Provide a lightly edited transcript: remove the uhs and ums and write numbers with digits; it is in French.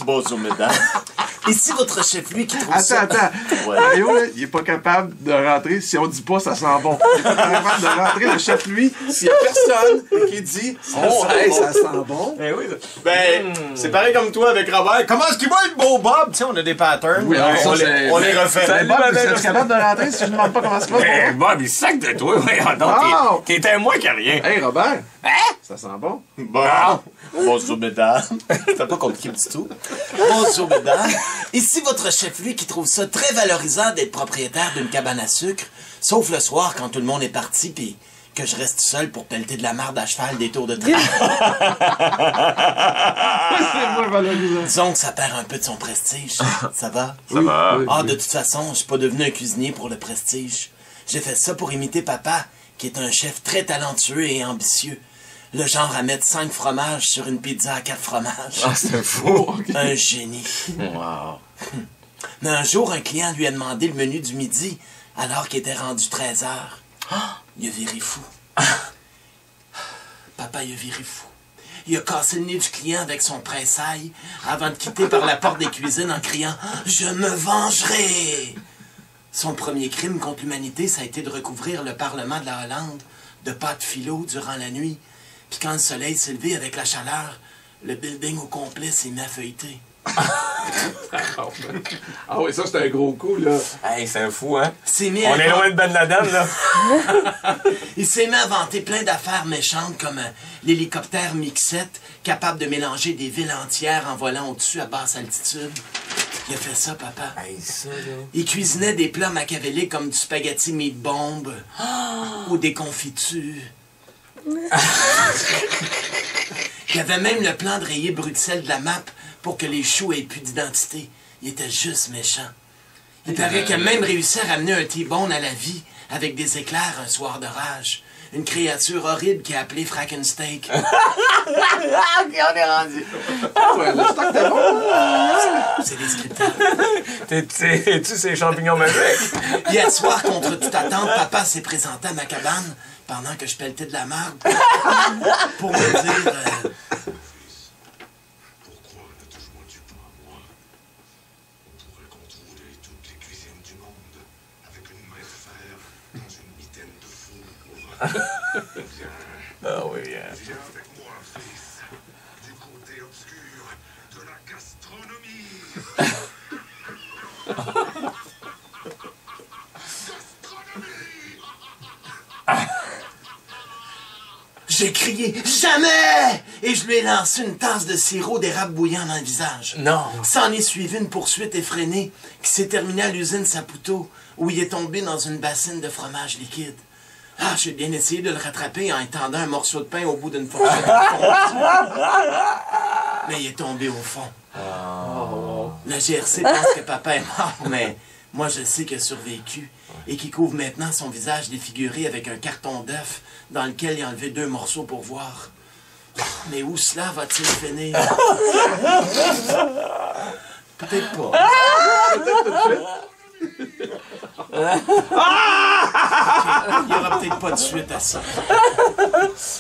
Bonjour, mesdames. Ici votre chef, lui, qui trouve ça... Attends. Ouais. Mario, là, il est pas capable de rentrer si on dit pas ça sent bon. Il est pas capable de rentrer le chef, lui, s'il y a personne qui dit ça sent bon. Ben oui. Ben, c'est pareil comme toi avec Robert. Comment est-ce qu'il va être beau, Bob? Tu sais, on a des patterns. Oui, on les refait. Salut, Bob, es-tu capable de rentrer si je ne demande pas comment ça va? Eh, Bob, il sac de toi, voyons donc. Wow! T'es un moins que rien. Hey, Robert, Hein? ça sent bon. Bon. Bonjour, mesdames. T'as pas compliqué du tout. Bonjour, mesdames. Ici votre chef, lui, qui trouve ça très valorisant d'être propriétaire d'une cabane à sucre, sauf le soir quand tout le monde est parti pis que je reste seul pour pelleter de la marde à cheval des tours de train. C'est moins valorisant. Disons que ça perd un peu de son prestige. Ça va? Ça va. Ah, de toute façon, je suis pas devenu un cuisinier pour le prestige. J'ai fait ça pour imiter papa, qui est un chef très talentueux et ambitieux. Le genre à mettre 5 fromages sur une pizza à 4 fromages. Ah, c'est fou. Un génie. Wow. Mais un jour, un client lui a demandé le menu du midi, alors qu'il était rendu 13 heures. Il a viré fou. Papa, il a viré fou. Il a cassé le nez du client avec son pressail avant de quitter par la porte des cuisines en criant « Je me vengerai !» Son premier crime contre l'humanité, ça a été de recouvrir le Parlement de la Hollande de pâte philo durant la nuit. Puis quand le soleil s'est levé avec la chaleur, le building au complet s'est mis à feuilleter. Ah oui, ça, c'est un gros coup, là. Hey, c'est un fou, hein? On est loin de Ben Laden, là. Il s'est mis à inventer plein d'affaires méchantes comme l'hélicoptère Mix-7, capable de mélanger des villes entières en volant au-dessus à basse altitude. Il a fait ça, papa. Hey, ça, là. Il cuisinait des plats machiavéliques comme du spaghetti meat bomb ou des confitures. Il y avait même le plan de rayer Bruxelles de la map pour que les choux aient plus d'identité. Il était juste méchant. Il paraît qu'il a même réussi à ramener un T-bone à la vie avec des éclairs un soir d'orage. Une créature horrible qui a appelé Frankensteak. OK, on est rendu. Ouais, le stock t'es bon. C'est descriptif. T'es-tu ces champignons magiques? Hier soir, contre toute attente, papa s'est présenté à ma cabane pendant que je pelletais de la marde pour me dire... Pourquoi ne te joins-tu pas à moi? On pourrait contrôler toutes les cuisines du monde avec une main de fer dans une mitaine de four. Ah oui, hein. Viens avec moi, fils, du côté obscur de la gastronomie. J'ai crié « Jamais !» et je lui ai lancé une tasse de sirop d'érable bouillant dans le visage. Non. S'en est suivi une poursuite effrénée qui s'est terminée à l'usine Saputo, où il est tombé dans une bassine de fromage liquide. Ah, j'ai bien essayé de le rattraper en étendant un morceau de pain au bout d'une fourchette. Mais il est tombé au fond. La GRC pense que papa est mort, mais moi je sais qu'il a survécu et qu'il couvre maintenant son visage défiguré avec un carton d'œuf dans lequel il a enlevé 2 morceaux pour voir. Mais où cela va-t-il finir? Peut-être pas. Il n'y aura peut-être pas de suite à ça.